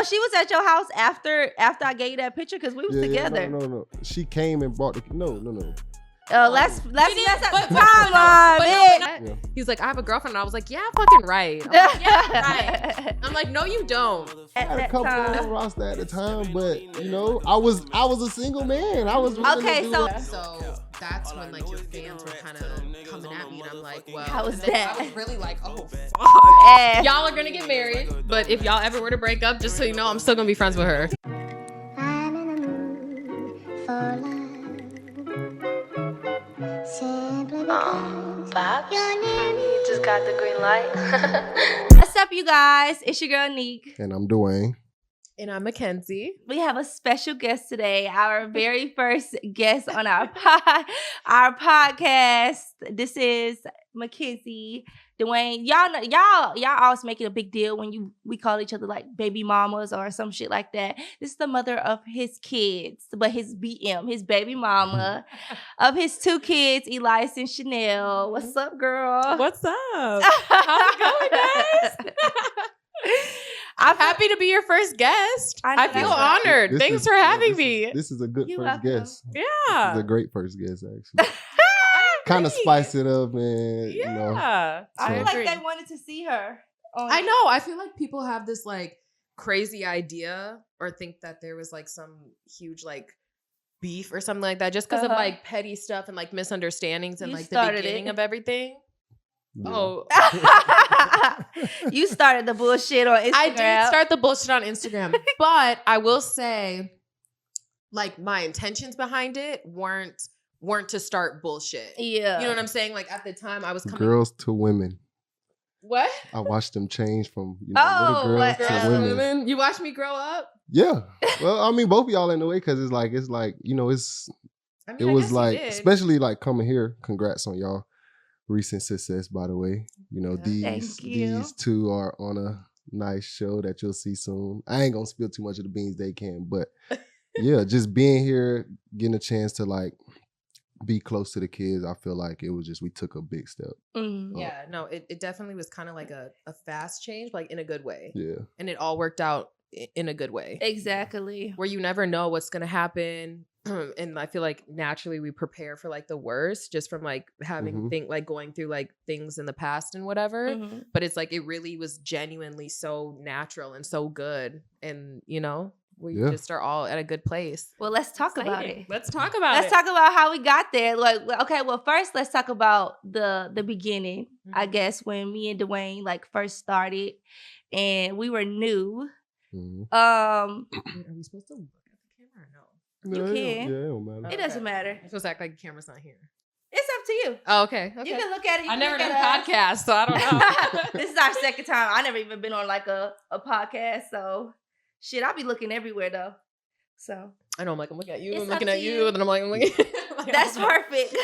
So she was at your house after I gave you that picture because we was together. No. She came and brought the no. Let's timeline. He's like, I have a girlfriend. And I was like, yeah, fucking right. I'm like, yeah, right. I'm like, no, you don't. I had a couple on the roster at the time, but I was a single man. I was really so that's when like your fans were kind of coming at me, and I'm like, well, how was that? I was really like, oh fuck, y'all are gonna get married, but if y'all ever were to break up, just so you know, I'm still gonna be friends with her. I'm in the mood for love. Simply because your name just got the green light. What's up, you guys? It's your girl Nique. And I'm Dwayne. And I'm Mackenzie. We have a special guest today, our very first guest on our podcast. This is Mackenzie, Dwayne. Y'all always make it a big deal when we call each other like baby mamas or some shit like that. This is the mother of his kids, but his his baby mama of his two kids, Elias and Chanel. What's up, girl? What's up? How's it going, guys? I'm happy to be your first guest. I feel honored. Thanks for having me. This is a good first guest. Yeah. This is a great first guest, actually. Kind of spice it up, man. Yeah. I feel like they wanted to see her. I know. I feel like people have this like crazy idea or think that there was like some huge like beef or something like that just because of like petty stuff and like misunderstandings and like the beginning of everything. Yeah. Oh. You started the bullshit on Instagram. I did start the bullshit on Instagram. But I will say, like, my intentions behind it weren't to start bullshit. Yeah. You know what I'm saying? Like, at the time, I was coming... Girls to women. What? I watched them change from little girls to women. You watched me grow up? Yeah. Well, I mean, both of y'all in a way, because it's like, it was like, especially like coming here, congrats on y'all. Recent success, by the way. These two are on a nice show that you'll see soon. I ain't gonna spill too much of the beans they can, but yeah, just being here, getting a chance to like be close to the kids, I feel like it was just, we took a big step. Yeah, no, it definitely was kind of like a fast change, like in a good way. Yeah. And it all worked out in a good way. Exactly. Where you never know what's gonna happen. And I feel like naturally we prepare for like the worst just from like having going through like things in the past and whatever. But it's like it really was genuinely so natural and so good. And we just are all at a good place. Well, let's talk about it. Let's talk about Let's talk about how we got there. Like, okay, well, first let's talk about the beginning. I guess when me and Dwayne like first started and we were new. Are we supposed to look at the camera or no? You can. Yeah, it don't matter. It doesn't matter. I'm supposed to act like the camera's not here. It's up to you. Oh, okay. You can look at it. I never done podcasts, so I don't know. This is our second time. I never even been on like a podcast, so shit, I'll be looking everywhere though. So I know I'm looking at you, I'm looking at you, and then I'm looking. That's perfect.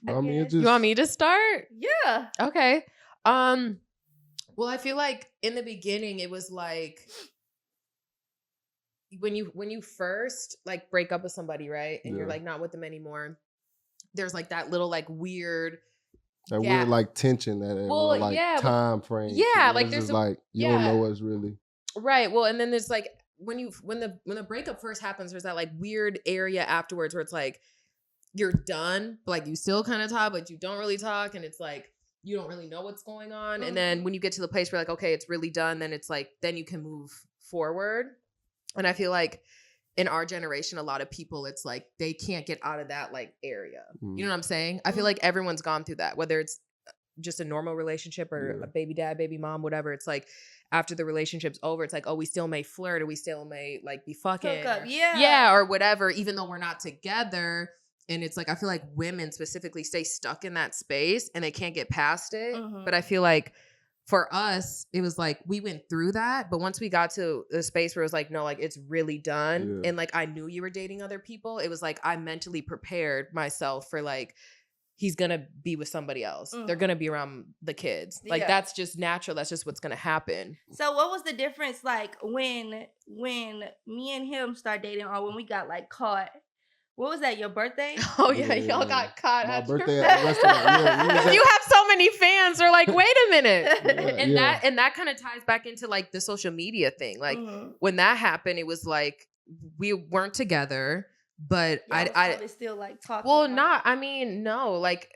You want me to start? Yeah. Okay. Well, I feel like in the beginning it was like when you first like break up with somebody, right? And you're like not with them anymore. There's like that little like weird weird like tension that time frame. Yeah, like there's like you don't know what's really right. Well, and then there's like when the breakup first happens, there's that like weird area afterwards where it's like you're done, but like you still kind of talk, but you don't really talk, and it's like you don't really know what's going on. And then when you get to the place where like, okay, it's really done, then it's like then you can move forward. And I feel like in our generation, a lot of people, it's like they can't get out of that like area. You know what I'm saying? I feel like everyone's gone through that, whether it's just a normal relationship or a baby dad, baby mom, whatever. It's like after the relationship's over, it's like, oh, we still may flirt or we still may like be fucking. Or whatever, even though we're not together. And it's like, I feel like women specifically stay stuck in that space and they can't get past it. But I feel like for us, it was like we went through that, but once we got to the space where it was like, no, like it's really done. And like I knew you were dating other people. It was like I mentally prepared myself for like he's gonna be with somebody else. They're gonna be around the kids. Like that's just natural. That's just what's gonna happen. So what was the difference like when me and him started dating or when we got like caught? What was that? Your birthday? Oh yeah, y'all got caught My at your birthday at the restaurant. Yeah, you have so many fans. They're like, wait a minute. Yeah, And that kind of ties back into like the social media thing. Like when that happened, it was like we weren't together, but I still like talking. Well, not. I mean, no, like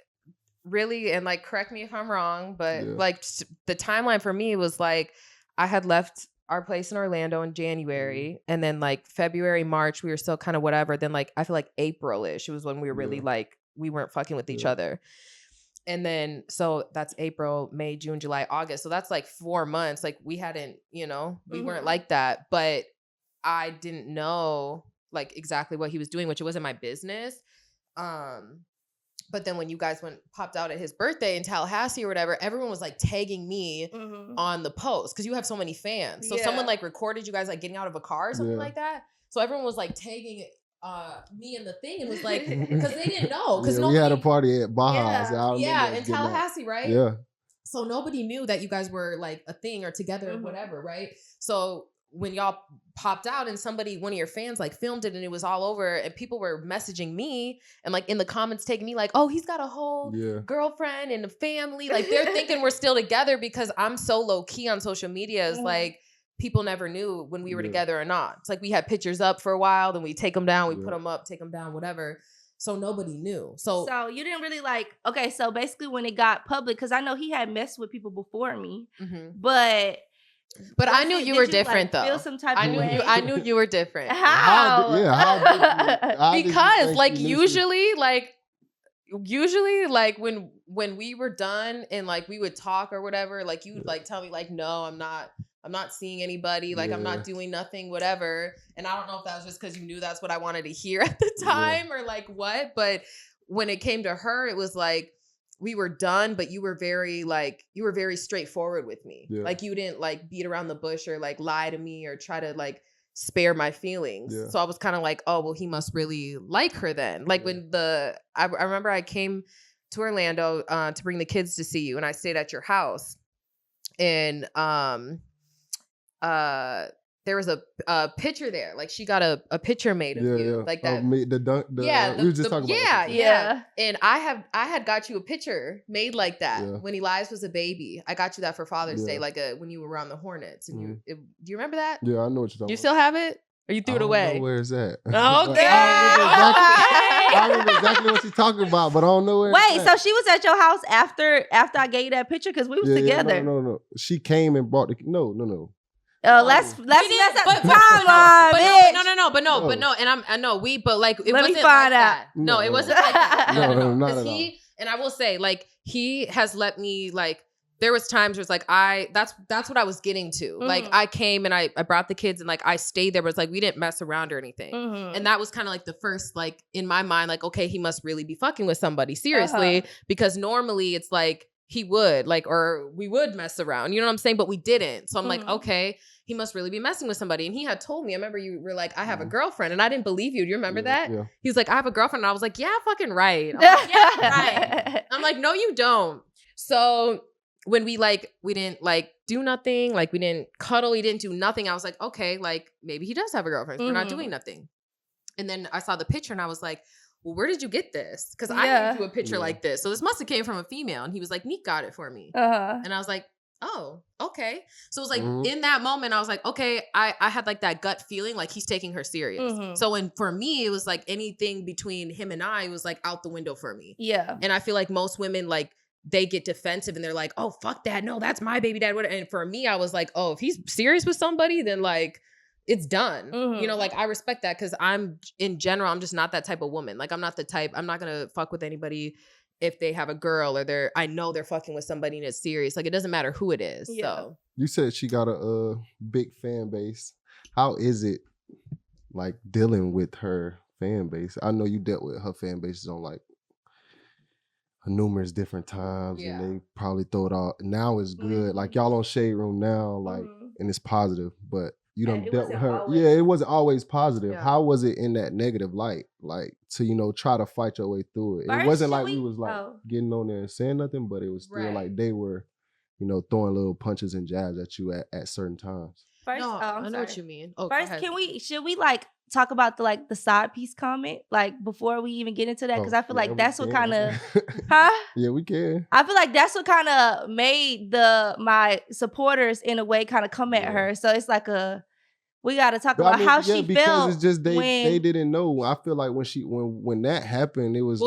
really, and like correct me if I'm wrong, but like the timeline for me was like I had left our place in Orlando in January, and then like February, March, we were still kind of whatever. Then like I feel like April-ish, it was when we were really like we weren't fucking with each other. And then so that's April, May, June, July, August. So that's like 4 months. Like we hadn't, we weren't like that. But I didn't know like exactly what he was doing, which it wasn't my business. But then when you guys popped out at his birthday in Tallahassee or whatever, everyone was like tagging me on the post because you have so many fans. So someone like recorded you guys like getting out of a car or something like that. So everyone was like tagging me in the thing and was like, because they didn't know. Because we had a party at Baja's. In Tallahassee, right? Yeah. So nobody knew that you guys were like a thing or together or whatever, right? So when y'all popped out and one of your fans like filmed it and it was all over and people were messaging me and like in the comments taking me like, oh, he's got a whole girlfriend and a family. Like they're thinking we're still together because I'm so low key on social media. It's like people never knew when we were together or not. It's like we had pictures up for a while, then we take them down, we put them up, take them down, whatever. So nobody knew. So you didn't really like, okay, so basically when it got public, because I know he had messed with people before me, but I knew you were different though. Feel some type I of knew way? I knew you were different. How? How because like usually like when we were done and like we would talk or whatever, like you would like tell me like, no, I'm not seeing anybody, like I'm not doing nothing, whatever. And I don't know if that was just because you knew that's what I wanted to hear at the time or like what, but when it came to her, it was like we were done, but you were very straightforward with me. Like you didn't like beat around the bush or like lie to me or try to like spare my feelings. So I was kind of like, oh, well, he must really like her then. Like when I remember I came to Orlando to bring the kids to see you and I stayed at your house and there was a picture there. Like she got a picture made of you. Like that. We were just talking about it. And I had got you a picture made like that when Elias was a baby. I got you that for Father's Day, like when you were around the Hornets. And do you remember that? Yeah, I know what you're talking about. You still have it? Or you threw it away? Where is that? Okay. I remember exactly what she's talking about, but I don't know where. Wait, so she was at your house after I gave you that picture because we was together. No. She came and brought the no. Let's mess up the timeline, but no, and I know but like it Let wasn't me find like out. that. No, it wasn't like that. No, not at all. And I will say, like, he has let me like. There was times where it's like that's what I was getting to. Like I came and I brought the kids and like I stayed there, but it's like we didn't mess around or anything. And that was kind of like the first, like in my mind, like, okay, he must really be fucking with somebody seriously, because normally it's like he would like, or we would mess around, you know what I'm saying? But we didn't. So I'm like, okay, he must really be messing with somebody. And he had told me, I remember you were like, I have a girlfriend, and I didn't believe you. Do you remember that? Yeah. He was like, I have a girlfriend. And I was like, yeah, fucking right. I'm like, yeah, right. I'm like, no, you don't. So when we didn't like do nothing, like we didn't cuddle, we didn't do nothing. I was like, okay, like maybe he does have a girlfriend. We're not doing nothing. And then I saw the picture and I was like, well, where did you get this? Because I didn't do a picture like this. So this must have came from a female. And he was like, Nique got it for me. And I was like, oh, okay. So it was like in that moment, I was like, okay, I had like that gut feeling like he's taking her serious. So for me, it was like anything between him and I was like out the window for me. Yeah. And I feel like most women like, they get defensive and they're like, oh, fuck that. No, that's my baby dad. And for me, I was like, oh, if he's serious with somebody, then like, it's done. You know, like I respect that because I'm just not that type of woman. Like I'm not the type, I'm not going to fuck with anybody if they have a girl or I know they're fucking with somebody and it's serious. Like it doesn't matter who it is. Yeah. So you said she got a big fan base. How is it like dealing with her fan base? I know you dealt with her fan bases on like numerous different times and they probably throw it out. Now it's good. Like y'all on Shade Room now, like and it's positive, but you done dealt with her. It wasn't always positive. Yeah. How was it in that negative light? Like to, you know, try to fight your way through it. It wasn't like we was like getting on there and saying nothing, but it was still like they were, you know, throwing little punches and jabs at you at certain times. First, I know what you mean. Oh, first, should we like talk about the side piece comment, like before we even get into that? Because I feel like that's what kind of, huh? Yeah, we can. I feel like that's what kind of made my supporters in a way kind of come at her. So it's like we got to talk about how she because felt. It's just they didn't know. I feel like when that happened, it was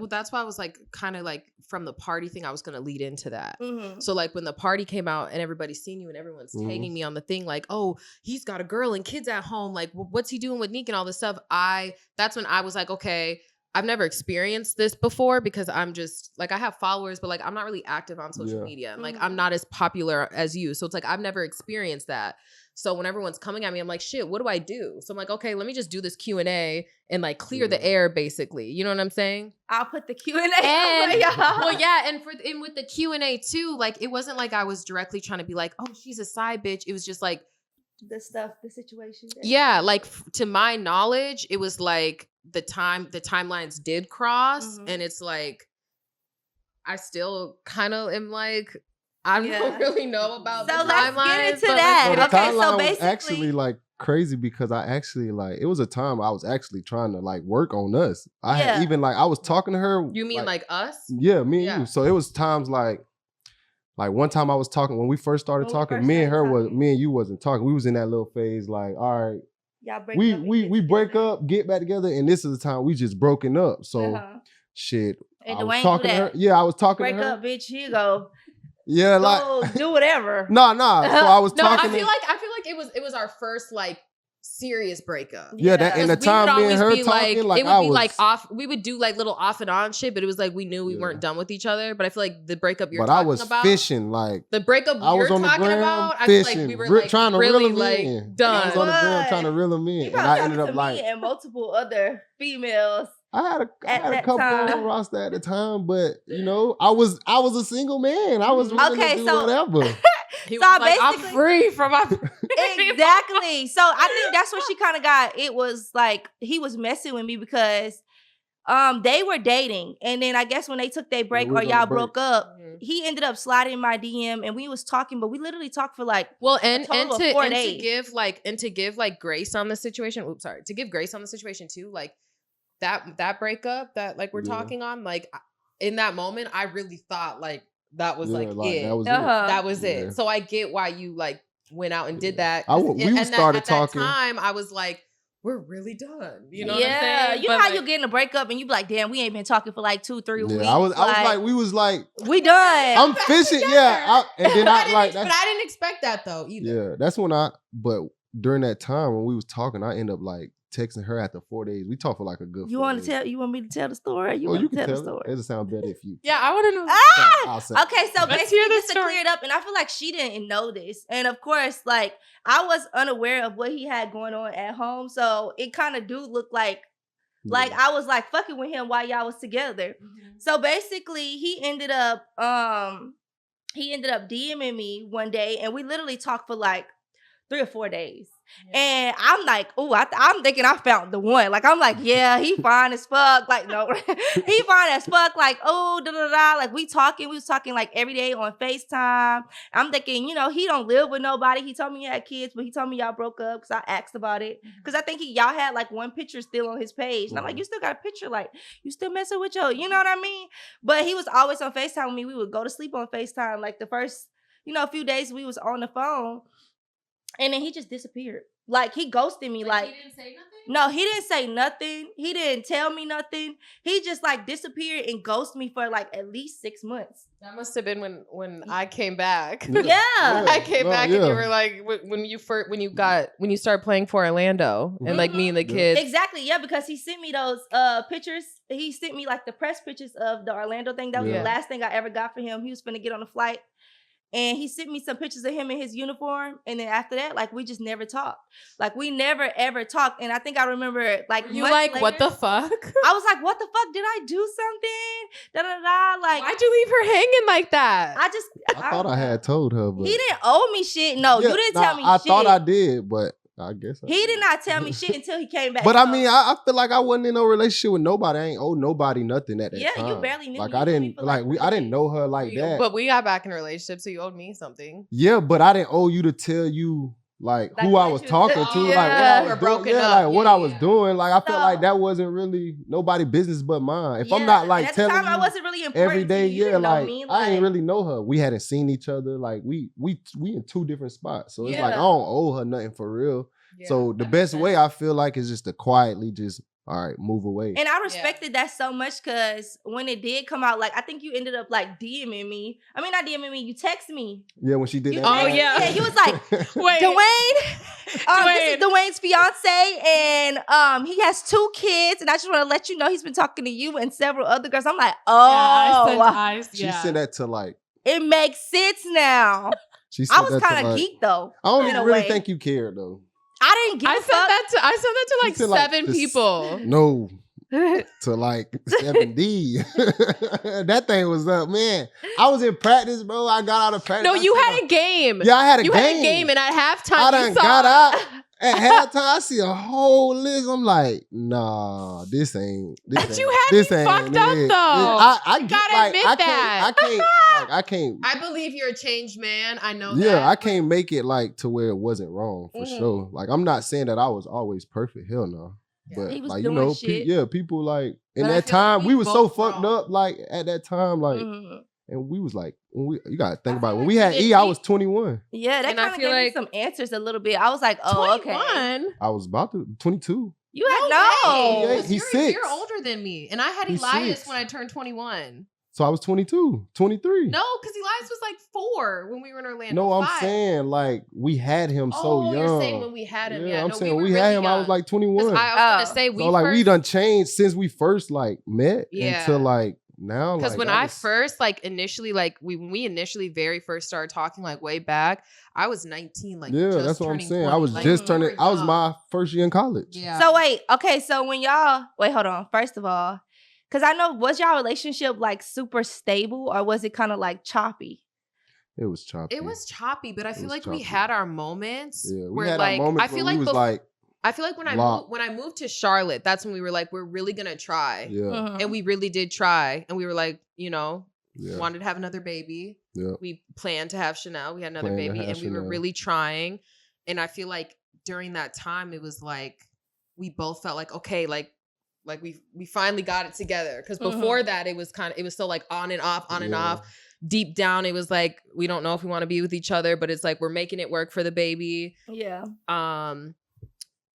that's why I was like kind of like from the party thing, I was gonna lead into that. Mm-hmm. So like when the party came out and everybody's seen you and everyone's tagging me on the thing, like, oh, he's got a girl and kids at home, like what's he doing with Nique and all this stuff. That's when I was like, okay, I've never experienced this before because I'm just like, I have followers, but like I'm not really active on social media. And like I'm not as popular as you. So it's like I've never experienced that. So when everyone's coming at me, I'm like, shit, what do I do? So I'm like, okay, let me just do this Q&A and like clear the air, basically. You know what I'm saying? I'll put the Q&A and y'all. Well, yeah, and with the Q&A too, like it wasn't like I was directly trying to be like, oh, she's a side bitch. It was just like the situation. Yeah, like to my knowledge, it was like the timelines did cross, and it's like I still kind of am like, I don't really know about the timeline. So let's get into that. Well, the okay, timeline so basically, was actually like crazy because I actually like it was a time I was actually trying to like work on us. I had even like I was talking to her. You mean like us? Yeah, me and you. So it was times like one time I was talking when we first started talking. Me and you wasn't talking. We was in that little phase like, all right, y'all break we break up, get back together, and this is the time we just broken up. So shit. And I was talking to her. Yeah, I was talking to her. Break up, bitch. Here you go. Yeah, like do whatever. No. So I was talking. I feel like it was our first like serious breakup. Yeah, that in the time me and her talking, like it would be like off. We would do like little off and on shit, but it was like we knew we weren't done with each other. But I feel like the breakup you're talking about. But I was fishing, like the breakup I was you're on the talking ground about. Fishing, I feel like we were like trying to really reel him like in. done. I was on the ground trying to reel him in, and I ended up like and multiple other females. I had a couple on the roster at the time, but you know, I was a single man. I was willing to do whatever. He was like, I'm free from my exactly. So I think that's what she kind of got. It was like he was messing with me because they were dating, and then I guess when they took their break or y'all broke up, he ended up sliding in my DM, and we was talking, but we literally talked for like to give like grace on the situation. Oops, sorry. To give grace on the situation too, like that breakup that like we're talking on, like in that moment, I really thought like that was like it. That was it. So I get why you like went out and did that. We started talking. At that time, I was like, we're really done. You know what I'm saying? You know how you get in a breakup and you be like, damn, we ain't been talking for like 2-3 weeks. I was like, we was like, we done. I'm fishing, and then but I didn't expect that though either. Yeah, that's when but during that time when we was talking, I end up like texting her after 4 days. We talked for like a good. You want me to tell the story? You can tell the story. It'll sound better if you. Yeah, I want to know. Okay, so basically just to clear it up, and I feel like she didn't know this, and of course, like I was unaware of what he had going on at home, so it kind of do look like I was like fucking with him while y'all was together. So basically, he ended up DMing me one day, and we literally talked for like 3 or 4 days. And I'm like, oh, I'm thinking I found the one. Like, I'm like, yeah, he fine as fuck. Like, no, he fine as fuck. Like, oh, da-da-da. Like, we was talking like every day on FaceTime. I'm thinking, you know, he don't live with nobody. He told me he had kids, but he told me y'all broke up because I asked about it. Because I think y'all had like one picture still on his page. And I'm like, you still got a picture? Like, you still messing with you know what I mean? But he was always on FaceTime with me. We would go to sleep on FaceTime. Like, the first, few days we was on the phone. And then he just disappeared. Like, he ghosted me. Like, he didn't say nothing? No, he didn't say nothing. He didn't tell me nothing. He just, like, disappeared and ghosted me for, like, at least 6 months. That must have been when I came back. Yeah. I came back and you were like, when you started playing for Orlando and, like, me and the kids. Exactly, yeah, because he sent me those pictures. He sent me, like, the press pictures of the Orlando thing. That was the last thing I ever got for him. He was finna get on a flight. And he sent me some pictures of him in his uniform. And then after that, like, we just never talked. Like, we never, ever talked. And I think I remember, like, you like, later, what the fuck? I was like, what the fuck? Did I do something? Da-da-da. Like, why'd you leave her hanging like that? I thought I had told her, but he didn't owe me shit. No, you didn't tell me shit. I thought I did, but I guess he did not tell me shit until he came back. But I mean, I feel like I wasn't in no relationship with nobody. I ain't owe nobody nothing at that time. Yeah, you barely knew. Like, I didn't I didn't know her like that. But we got back in a relationship, so you owed me something. Yeah, but I didn't owe you to tell you like who I was talking to, like what I was doing. Like I felt like that wasn't really nobody business but mine. If I'm not like telling you, I wasn't really important every day, like I ain't really know her. We hadn't seen each other. Like we in two different spots, so it's like I don't owe her nothing for real. Yeah, so the best way I feel like is just to quietly just. All right, move away. And I respected that so much because when it did come out, like I think you ended up like DMing me. I mean, not DMing me. You text me. Yeah, when she did that. Oh yeah. He was like, "Wait, Dwayne, this is Dwayne's fiance, and he has 2 kids, and I just want to let you know he's been talking to you and several other girls." I'm like, "Oh, she sent that to like. It makes sense now." I was kind of geeked though. I don't even really think you cared though. I didn't give a fuck. I sent that to like 7 people. No. To like 70. That thing was up, man. I was in practice, bro. I got out of practice. No, you had a game. Yeah, I had a game. You had a game, and at halftime, I done got out. At halftime, I see a whole list. I'm like, nah, this ain't. But you had me fucked up though. I gotta admit that. I can't. I believe you're a changed man. I know that. Yeah, I can't make it like to where it wasn't wrong for sure. Like I'm not saying that I was always perfect. Hell no. But like you know, people like in that time we was so fucked up. Like at that time, like, and we was like, you gotta think about it. When we had I was 21. Yeah, that kind of gave me some answers a little bit. I was like, oh, 21? Okay. I was about to 22. You had no. He's 6. You're older than me, and I had Elias when I turned 21. So I was 22, 23. No, because Elias was like 4 when we were in Orlando. No, I'm saying like we had him so young. You're saying when we had him. Yeah, I'm saying we had him. Young. I was like 21. I was gonna say we done changed since we first like met until like now. Because when I first like initially like when we initially very first started talking like way back, I was 19. Like that's what I'm saying. 20, I was just turning. I was my first year in college. Yeah. So so when y'all hold on. First of all. Because I know, was y'all relationship like super stable or was it kind of like choppy? It was choppy. It was choppy, but I feel like we had our moments. Yeah, we had our moments. I feel like when I moved to Charlotte, that's when we were like, we're really gonna try. Yeah, and we really did try, and we were like, wanted to have another baby. Yeah, we planned to have Chanel. We had another baby, and we were really trying. And I feel like during that time, it was like we both felt like okay, like we finally got it together. Because before that, it was still like on and off. Deep down, it was like, we don't know if we want to be with each other, but it's like, we're making it work for the baby. Yeah.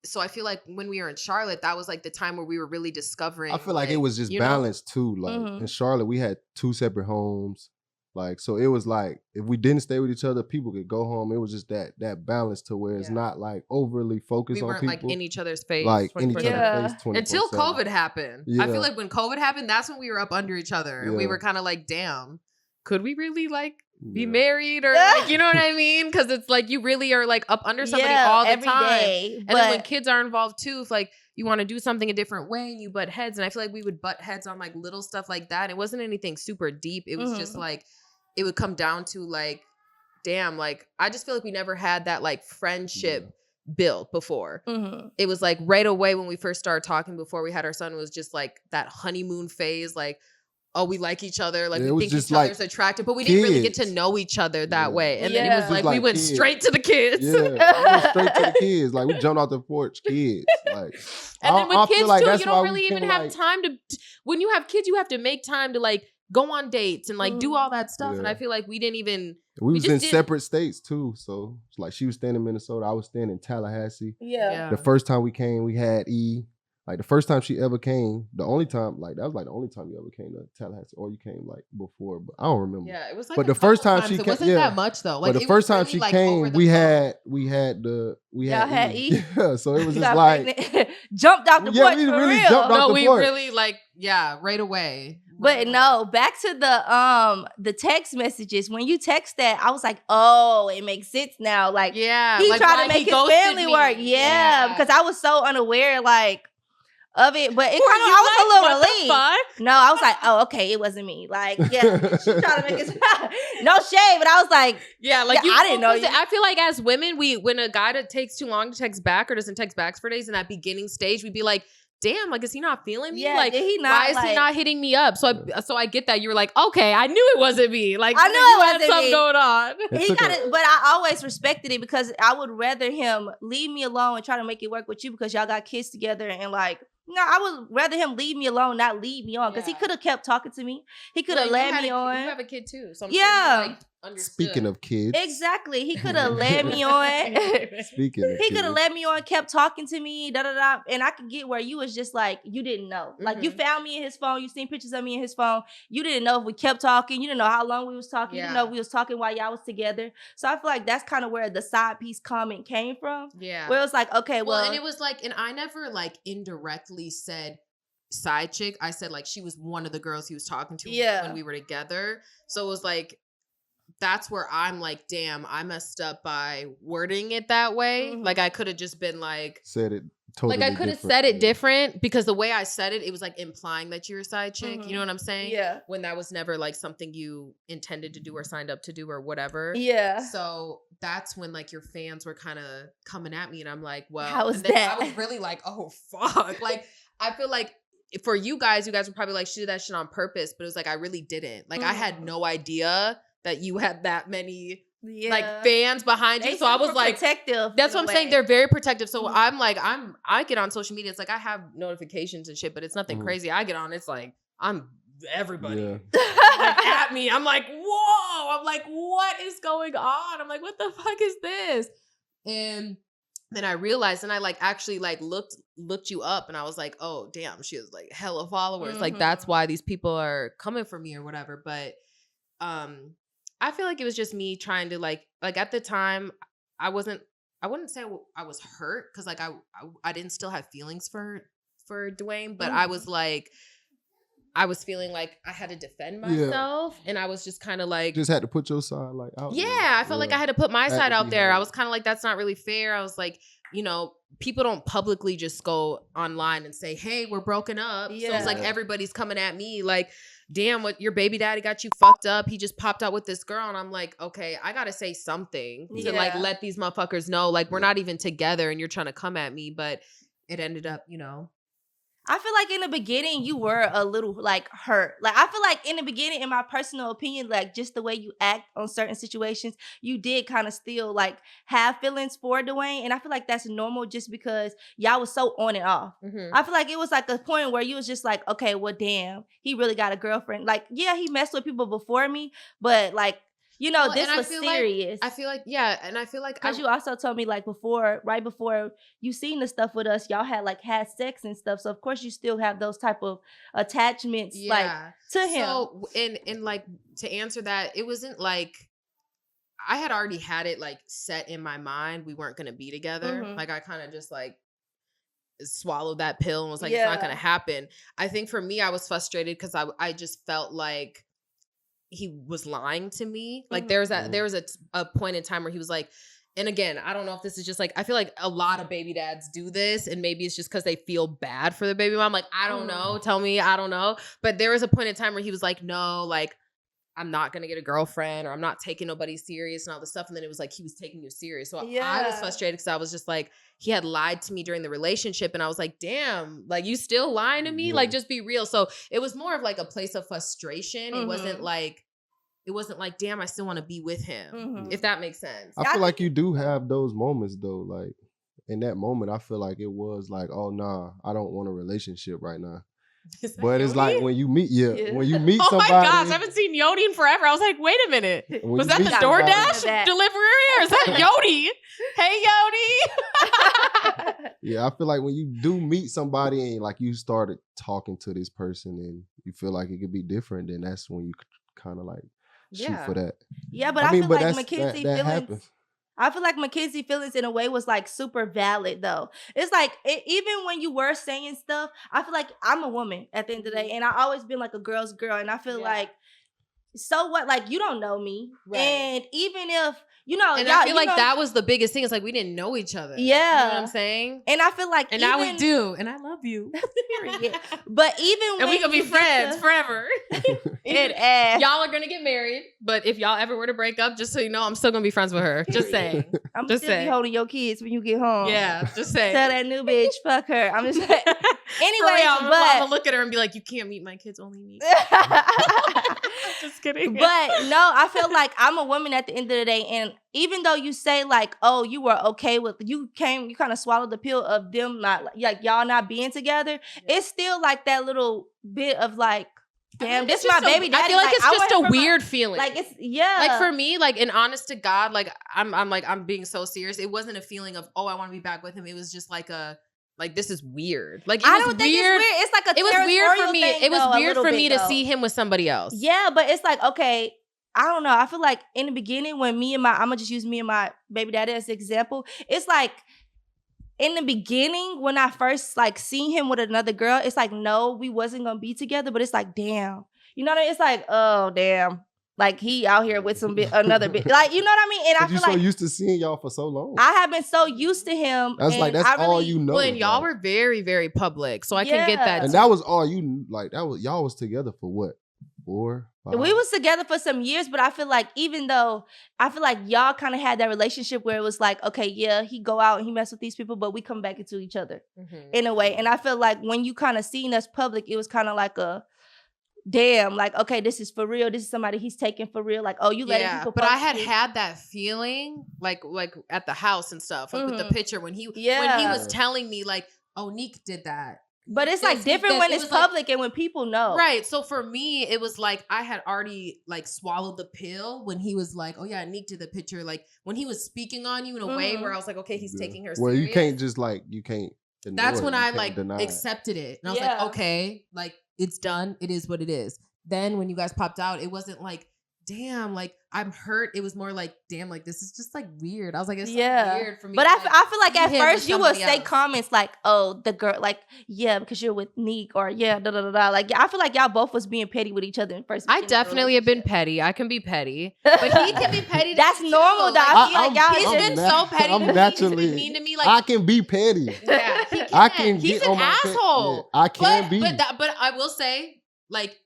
So I feel like when we were in Charlotte, that was like the time where we were really discovering. I feel like it was just balanced too. Like in Charlotte, we had 2 separate homes. Like, so it was like, if we didn't stay with each other, people could go home. It was just that balance to where it's not like overly focused on people. We weren't like in each other's face. Like in each other's face 24/7. Until COVID happened. Yeah. I feel like when COVID happened, that's when we were up under each other. And we were kind of like, damn, could we really like be married or like, you know what I mean? Because it's like you really are like up under somebody all the time. Day, and then when kids are involved too, if like you want to do something a different way and you butt heads. And I feel like we would butt heads on like little stuff like that. It wasn't anything super deep. It was just like, it would come down to like, damn, like, I just feel like we never had that like friendship built before. It was like right away when we first started talking before we had our son, it was just like that honeymoon phase. Like, oh, we like each other. Like, we think each other's attractive, but we didn't really get to know each other that way. And then it was like we went straight to the kids. Yeah, we went straight to the kids. Like, we jumped off the porch, kids. Like, and then with kids too, you don't really even have time to, when you have kids, you have to make time to like, go on dates and like do all that stuff. And I feel like we didn't even. We was in separate states too. So it's like she was staying in Minnesota. I was staying in Tallahassee. Yeah. The first time we came, we had E. Like the first time she ever came, the only time, like that was like the only time you ever came to Tallahassee, or you came like before, but I don't remember. Yeah, it was like. But the first time she came, it wasn't that much though. Like but the first time she came, we had E. Yeah, so it was just like jumped out the porch we for really real. Jumped out the we porch. really like right away. But no, back to the text messages. When you text that, I was like, oh, it makes sense now. Like, he like tried to make his family work. Yeah, because I was so unaware, like, of it. But it kind of, I was a little relieved. No, I was like, oh, okay, it wasn't me. Like, yeah, she tried to make it. No shade, but I was like, I didn't know. I feel like as women, when a guy that takes too long to text back or doesn't text back for days in that beginning stage, we'd be like, damn, like, is he not feeling me? Yeah, like, did he not, why is he not hitting me up? So I get that. You were like, okay, I knew it wasn't me. Like, I knew it wasn't something me. going on. He got it, but I always respected it because I would rather him leave me alone and try to make it work with you because y'all got kids together and like, no, I would rather him leave me alone, not lead me on, because he could have kept talking to me. He could have led me on. You have a kid too, so I'm yeah. sure you, like, understood. Speaking of kids, exactly, he could have led me on. Speaking of he could have kids. led me on, kept talking to me, da da da, and I could get where you was just like you didn't know, like you found me in his phone, you seen pictures of me in his phone, you didn't know if we kept talking, you didn't know how long we was talking, you didn't know if we was talking while y'all was together. So I feel like that's kind of where the side piece comment came from. Yeah, where it was like, okay, well, and it was like, and I never like indirectly said side chick. I said like she was one of the girls he was talking to when we were together. So it was like, that's where I'm like, damn, I messed up by wording it that way. Like I could have just been like, said it totally like I could have said it different, because the way I said it was like implying that you're a side chick. You know what I'm saying? Yeah. When that was never like something you intended to do or signed up to do or whatever. Yeah. So that's when like your fans were kind of coming at me, and I'm like, well, how was that? I was really like, oh fuck. Like I feel like for you guys were probably like, she did that shit on purpose, but it was like I really didn't. Like I had no idea that you had that many like fans behind you. So I was like protective. That's what I'm saying. They're very protective. So I'm like, I get on social media. It's like I have notifications and shit, but it's nothing crazy. I get on, it's like I'm everybody like, at me. I'm like, whoa. I'm like, what is going on? I'm like, what the fuck is this? And then I realized, and I like actually like looked you up, and I was like, oh damn, she has like hella followers. Like that's why these people are coming for me or whatever. But I feel like it was just me trying to like at the time I wouldn't say I was hurt, because like I didn't still have feelings for Dwayne, but I was like, I was feeling like I had to defend myself, and I was just kind of like, just had to put your side like out. Yeah, I felt like I had to put my side out there. I was kind of like, that's not really fair. I was like, you know, people don't publicly just go online and say, hey, we're broken up. So it's like everybody's coming at me like, damn, what, your baby daddy got you fucked up. He just popped out with this girl. And I'm like, okay, I got to say something to like let these motherfuckers know, like, we're not even together and you're trying to come at me. But it ended up, you know. I feel like in the beginning you were a little like hurt. Like I feel like in the beginning, in my personal opinion, like just the way you act on certain situations, you did kind of still like have feelings for Dwayne. And I feel like that's normal just because y'all was so on and off. I feel like it was like a point where you was just like, okay, well damn, he really got a girlfriend. Like, yeah, he messed with people before me, but like, you know, this was serious. I feel like, yeah. And I feel like, because you also told me like right before you seen the stuff with us, y'all had sex and stuff. So of course you still have those type of attachments like to him. So, and like to answer that, it wasn't like, I had already had it like set in my mind we weren't going to be together. Like I kind of just like swallowed that pill and was like, it's not going to happen. I think for me, I was frustrated because I just felt like he was lying to me. Like there was a point in time where he was like, and again, I don't know if this is just like, I feel like a lot of baby dads do this, and maybe it's just because they feel bad for the baby mom. Like, I don't know. Tell me, I don't know. But there was a point in time where he was like, no, like, I'm not going to get a girlfriend, or I'm not taking nobody serious and all this stuff. And then it was like, he was taking you serious. So I was frustrated because I was just like, he had lied to me during the relationship. And I was like, damn, like you still lying to me? Like, just be real. So it was more of like a place of frustration. It wasn't like, damn, I still want to be with him. If that makes sense. I feel like you do have those moments though. Like in that moment, I feel like it was like, oh nah, I don't want a relationship right now. But it's like when you meet, when you meet somebody. Oh my gosh, I haven't seen Yodi in forever. I was like, wait a minute. Was that the DoorDash delivery, or is that Yodi? Hey, Yodi. Yeah, I feel like when you do meet somebody and like you started talking to this person and you feel like it could be different, then that's when you kind of like shoot for that. Yeah, but I feel like Mackenzie feelings. I feel like Mackenzie feelings in a way was like super valid though. It's like even when you were saying stuff, I feel like I'm a woman at the end of the day, and I always been like a girl's girl, and I feel like, so what? Like you don't know me, and even if you know, and y'all, I feel like that was the biggest thing. It's like we didn't know each other. Yeah. You know what I'm saying? And I feel like and now we do. And I love you. But even and when we could be friends forever. Y'all are gonna get married, but if y'all ever were to break up, just so you know, I'm still gonna be friends with her. Just saying. I'm just still be holding your kids when you get home. Yeah, just saying. Tell that new bitch, fuck her. I'm just saying. Anyway, I'm gonna look at her and be like, you can't meet my kids, only me. Just kidding. But no, I feel like I'm a woman at the end of the day, and even though you say like, oh, you were okay with you kind of swallowed the pill of them not like y'all not being together, it's still like that little bit of like, damn, this my baby daddy. I feel like it's just a weird feeling. Like it's like for me, like in honest to God, like I'm being so serious. It wasn't a feeling of, oh, I want to be back with him. It was just like this is weird. Like I don't think it's weird. It's like it was weird for me. Thing, it was though, weird for me to see him with somebody else. Yeah, but it's like, okay, I don't know. I feel like in the beginning when I'm gonna just use me and my baby daddy as an example. It's like in the beginning when I first like seen him with another girl, it's like, no, we wasn't gonna be together. But it's like, damn, you know what I mean? It's like, oh damn. Like he out here with another bitch. Like, you know what I mean? And I feel you're so used to seeing y'all for so long. I have been so used to him. That's all you know. Well, and y'all were very, very public. So I can get that. And that was all you like. Y'all was together for what? 4, 5? We was together for some years, but I feel like even though I feel like y'all kind of had that relationship where it was like, okay, yeah, he go out and he mess with these people, but we come back into each other in a way. And I feel like when you kind of seen us public, it was kind of like a damn, like, okay, this is for real. This is somebody he's taking for real. Like, oh, you letting people. But I had that feeling, like at the house and stuff, like with the picture when he was telling me, like, oh, Nique did that. But it's like different when it's public and when people know. Right. So for me, it was like I had already like swallowed the pill when he was like, oh yeah, Nique did the picture. Like when he was speaking on you in a way where I was like, okay, he's taking her serious. Well, you can't just like, you can't. That's when I like accepted it. And I was like, okay, like it's done. It is what it is. Then when you guys popped out, it wasn't like, damn, like I'm hurt. It was more like, damn, like this is just like weird. I was like, it's so weird for me. But I feel like at first you would say comments like, oh, the girl, like, yeah, because you're with Nique, or yeah, da da da da. Like, I feel like y'all both was being petty with each other in first. I definitely have been petty. I can be petty, but he can be petty. That's normal, though. He's been so petty. I'm naturally mean to me. Like I can be petty. Yeah, I can. He's an asshole. I can be. But I will say, like.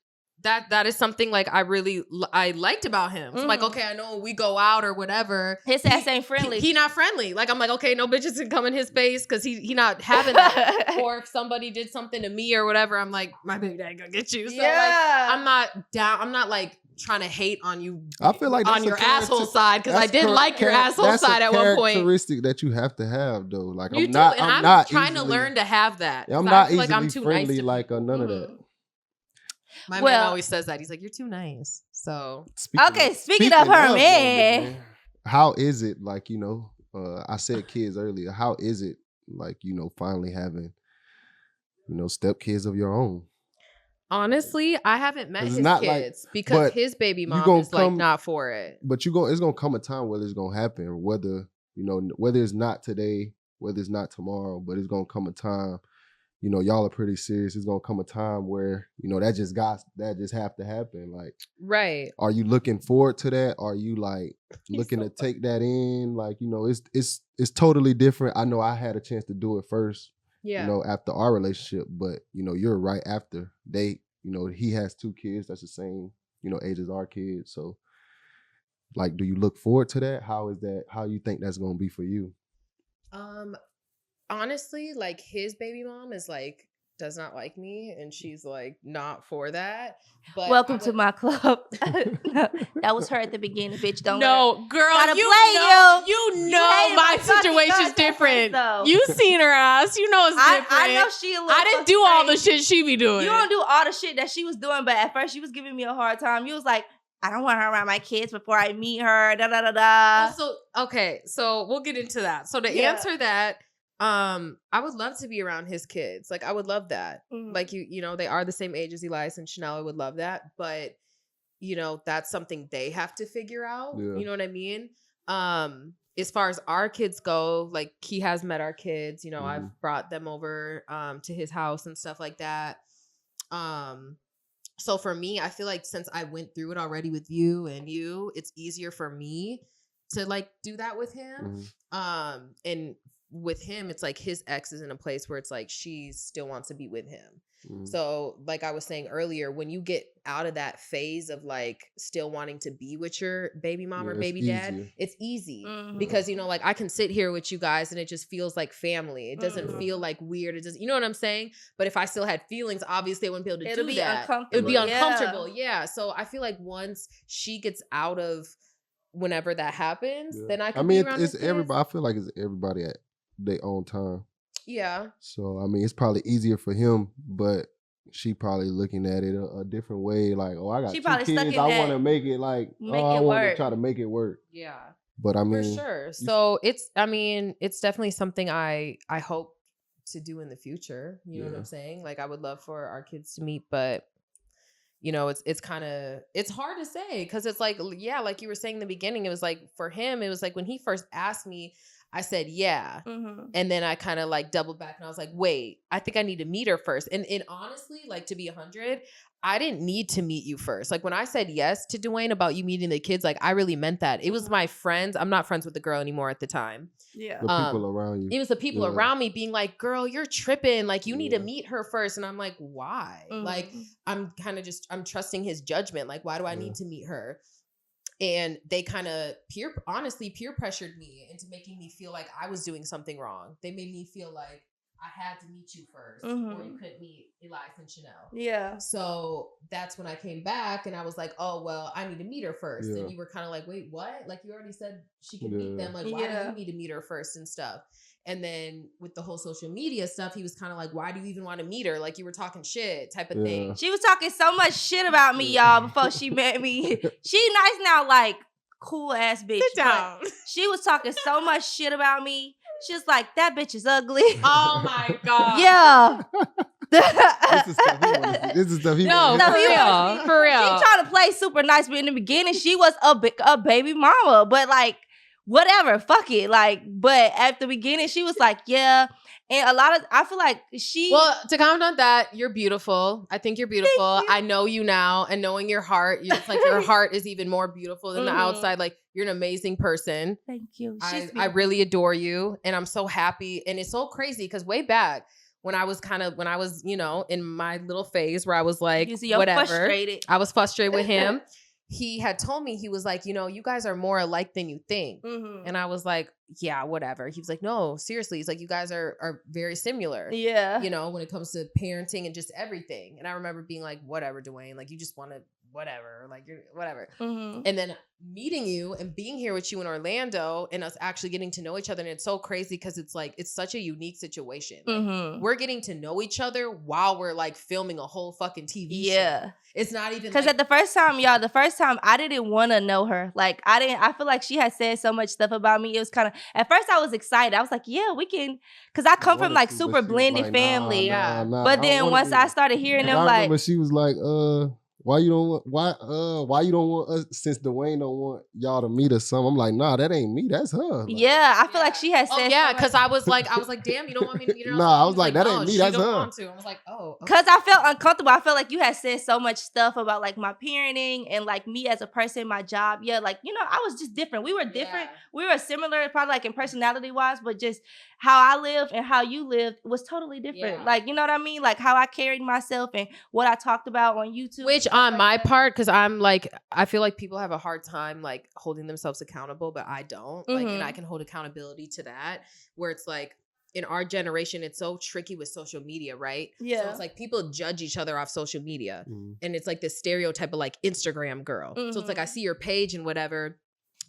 That is something like I liked about him. So like, okay, I know when we go out or whatever, his ass ain't friendly. He not friendly. Like I'm like, okay, no bitches can come in his face because he not having that. Or if somebody did something to me or whatever, I'm like, my baby daddy gonna get you. So like, I'm not down. I'm not like trying to hate on you. I feel like on your asshole side because I did like your asshole side at one point. Characteristic that you have to have though. Like I'm not trying to learn to have that. I'm not easily like I'm too friendly. Nice like none of that. My man always says that. He's like, you're too nice. So speaking of her man, how is it like, you know, I said kids earlier, how is it like, you know, finally having, you know, stepkids of your own? Honestly, I haven't met his kids because his baby mom is like not for it. But it's gonna come a time where it's gonna happen, whether, you know, whether it's not today, whether it's not tomorrow, but it's gonna come a time. You know, y'all are pretty serious. It's gonna come a time where, you know, that just have to happen. Like, right? Are you looking forward to that? Are you like looking to take that in? Like, you know, it's totally different. I know I had a chance to do it first. Yeah. You know, after our relationship, but you know, you're right after you know, he has 2 kids that's the same, you know, age as our kids. So, like, do you look forward to that? How is that? How you think that's gonna be for you? Honestly, like his baby mom is like does not like me and she's like not for that. But welcome to my club. No, that was her at the beginning, bitch. Don't girl, you know my situation's different. You seen her ass. You know it's different. I know I didn't do all the shit she be doing. You don't do all the shit that she was doing, but at first she was giving me a hard time. You was like, I don't want her around my kids before I meet her. Da da da da. So we'll get into that. So to answer that, I would love to be around his kids. Like I would love that. Like you know, they are the same age as Elias and Chanel. I would love that. But you know, that's something they have to figure out. Yeah. You know what I mean? As far as our kids go, like he has met our kids, you know, I've brought them over to his house and stuff like that. So for me, I feel like since I went through it already with you, it's easier for me to like do that with him. And with him, it's like his ex is in a place where it's like she still wants to be with him. So like I was saying earlier, when you get out of that phase of like still wanting to be with your baby mom or baby dad, it's easy because, you know, like I can sit here with you guys and it just feels like family. It doesn't feel like weird. It doesn't, you know what I'm saying? But if I still had feelings, obviously I wouldn't be able to do that. It would be uncomfortable. Yeah. So I feel like once she gets out of whenever that happens, then I can be around it's everybody. I feel like it's everybody at their own time. Yeah. So, I mean, it's probably easier for him, but she probably looking at it a different way. Like, oh, I got 2 kids. I want to make it like, I want to try to make it work. Yeah. But I mean. For sure. So it's definitely something I hope to do in the future. You know what I'm saying? Like, I would love for our kids to meet, but you know, it's kind of, it's hard to say because it's like, yeah, like you were saying in the beginning, it was like for him, it was like when he first asked me, I said, yeah. And then I kind of like doubled back and I was like, wait, I think I need to meet her first. And honestly, like to be 100, I didn't need to meet you first. Like when I said yes to Dwayne about you meeting the kids, like I really meant that. It was my friends. I'm not friends with the girl anymore at the time. Yeah. The people around you. It was the people around me being like, girl, you're tripping. Like you need to meet her first. And I'm like, why? Like I'm kind of I'm trusting his judgment. Like, why do I need to meet her? And they kind of peer pressured me into making me feel like I was doing something wrong. They made me feel like I had to meet you first or you couldn't meet Elias and Chanel. Yeah. So that's when I came back and I was like, oh, well, I need to meet her first. And you were kind of like, wait, what? Like you already said she could meet them. Like, why do you need to meet her first and stuff? And then with the whole social media stuff, he was kind of like, why do you even want to meet her? Like you were talking shit type of thing. She was talking so much shit about me, y'all, before she met me. She nice now, like cool ass bitch. Sit down. She was talking so much shit about me. She was like, that bitch is ugly. Oh my God. Yeah. This is stuff he for real. She trying to play super nice, but in the beginning, she was a baby mama. But like, whatever, fuck it. Like, but at the beginning, she was like, yeah. And a lot of, I feel like Well, to comment on that, you're beautiful. I think you're beautiful. I know you now, and knowing your heart, it's like your heart is even more beautiful than the outside. Like, you're an amazing person. Thank you. I really adore you, and I'm so happy. And it's so crazy because way back when I was, you know, in my little phase where I was like, whatever, frustrated. I was frustrated with him. He had told me, he was like, you know, you guys are more alike than you think. And I was like, yeah, whatever. He was like, no, seriously. He's like, you guys are very similar. Yeah. You know, when it comes to parenting and just everything. And I remember being like, whatever, Dwayne, like you just want to whatever, like you're whatever. And then meeting you and being here with you in Orlando and us actually getting to know each other. And it's so crazy because it's like, it's such a unique situation. Like, we're getting to know each other while we're like filming a whole fucking TV show. It's not even because at the first time, I didn't want to know her. Like I feel like she had said so much stuff about me. It was kind of, at first I was excited. I was like, yeah, we can, because I come from like super blended like, family. Nah, but then once I started hearing them, like, but she was like, why you don't want us, since Dwayne don't want y'all to meet or something? I'm like, nah, that ain't me. That's her. Like, yeah, I feel like she has said. Yeah, because I was like, damn, you don't want me to meet her? Nah, I was like, that ain't me. That's her. I was like, oh. Because I felt uncomfortable. I felt like you had said so much stuff about like my parenting and like me as a person, my job. Yeah, like, you know, I was just different. We were different. Yeah. We were similar, probably like in personality wise, but just how I lived and how you lived was totally different. Yeah. Like, you know what I mean? Like how I carried myself and what I talked about on YouTube. Which on like my part, because I'm like, I feel like people have a hard time like holding themselves accountable, but I don't. Like, and I can hold accountability to that, where it's like, in our generation, it's so tricky with social media, right? Yeah. So it's like people judge each other off social media. And it's like this stereotype of like Instagram girl. So it's like I see your page and whatever,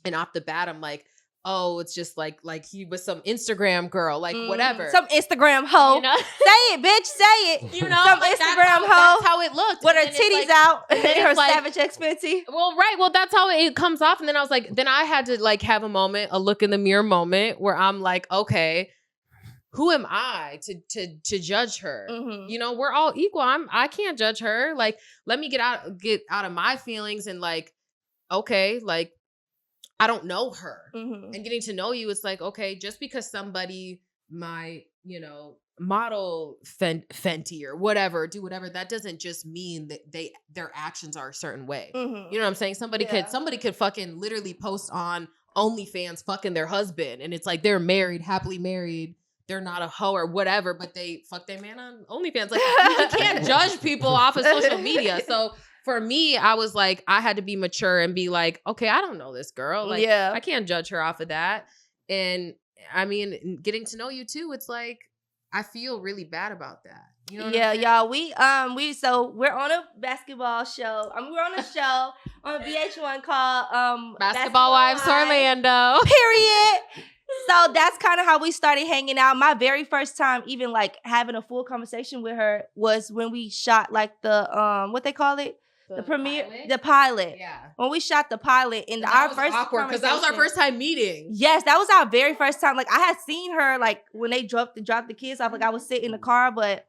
and off the bat, I'm like, oh, it's just like he was some Instagram girl, like whatever. Some Instagram hoe. You know? Say it, bitch, say it. You know, some like Instagram hoe. That's how it looked. With her titties like, out and her like, Savage X Fenty. Well, right. Well, that's how it comes off. And then I was like, then I had to like have a moment, a look in the mirror moment where I'm like, okay, who am I to judge her? You know, we're all equal. I can't judge her. Like, let me get out of my feelings and like, okay, like, I don't know her. And getting to know you, it's like, okay, just because somebody might, you know, model Fenty or whatever, do whatever, that doesn't just mean that their actions are a certain way. You know what I'm saying? Somebody could fucking literally post on OnlyFans fucking their husband, and it's like they're married, happily married. They're not a hoe or whatever, but they fuck their man on OnlyFans. Like you can't judge people off of social media. So for me, I was like, I had to be mature and be like, okay, I don't know this girl. Like I can't judge her off of that. And I mean, getting to know you too, it's like I feel really bad about that. You know what I'm saying? Y'all. So we're on a basketball show. We're on a show on VH1 called Basketball Wives Orlando. Period. So that's kind of how we started hanging out. My very first time even like having a full conversation with her was when we shot like the what they call it? The premiere, pilot? the pilot. Yeah. When we shot the pilot, and our first awkward because that was our first time meeting. Yes, that was our very first time. Like I had seen her like when they dropped the kids off. Like I was sitting in the car, but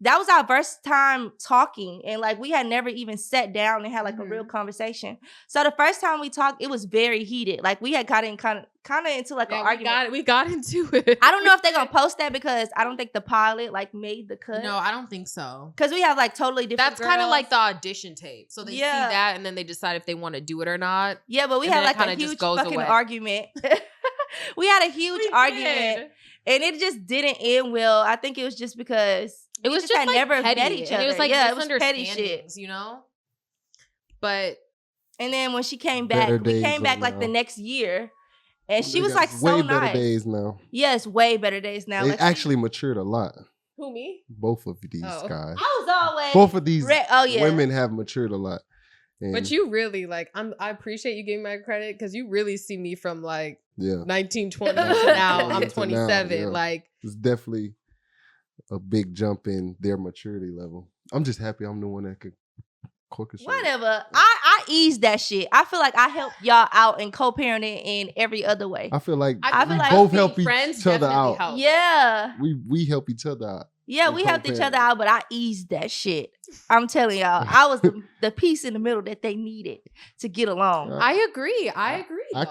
that was our first time talking, and like we had never even sat down and had like a real conversation. So the first time we talked, it was very heated. Like we had got in kind of into like an argument. We got into it. I don't know if they're gonna post that because I don't think the pilot like made the cut. No, I don't think so. Because we have like totally different. That's kind of like the audition tape. So they see that and then they decide if they want to do it or not. Yeah, but we had like a huge fucking argument. We had a huge argument, and it just didn't end well. I think it was just because it was just had like never petty. met each other. And it was like it was petty shit, you know. But and then when she came back, we came back like the next year, and she was like so way nice. Better days now. Yes, way better days now. They like, actually matured a lot. Who, me? Both of these guys. I was always both of these women have matured a lot. And but you really like I appreciate you giving my credit because you really see me from like 1920 to now. I'm 27. Now, like it's definitely a big jump in their maturity level. I'm just happy I'm the one that could orchestrate. Whatever. I eased that shit. I feel like I helped y'all out in co-parenting in every other way. I feel like I feel we like both help each other out. Help. Yeah. We help each other out. Yeah, we helped each other out, but I eased that shit. I'm telling y'all, I was the piece in the middle that they needed to get along. I agree. I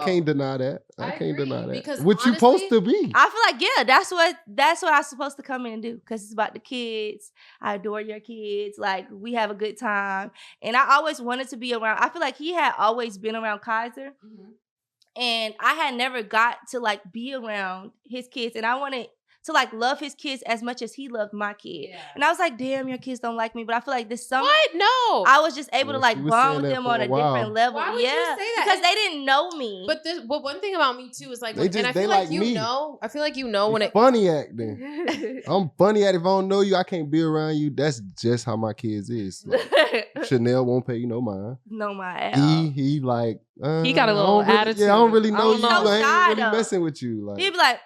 can't deny that. I can't deny that. Because what you supposed to be. I feel like, that's what I'm supposed to come in and do because it's about the kids. I adore your kids. Like, we have a good time. And I always wanted to be around. I feel like he had always been around Kaiser. Mm-hmm. And I had never got to, like, be around his kids. And I wanted to like love his kids as much as he loved my kid. Yeah. And I was like, damn, your kids don't like me. But I feel like this summer, what? No. I was just able to like bond with them on a different level. Why would you say that? Because they didn't know me. But one thing about me too is like, I feel like you know when it funny acting. I'm funny at it. If I don't know you, I can't be around you. That's just how my kids is. Like, Chanel won't pay you no mind. No mind. He like he got a little attitude. Yeah, I don't really know you. I ain't really though. messing with you. Like he'd be like,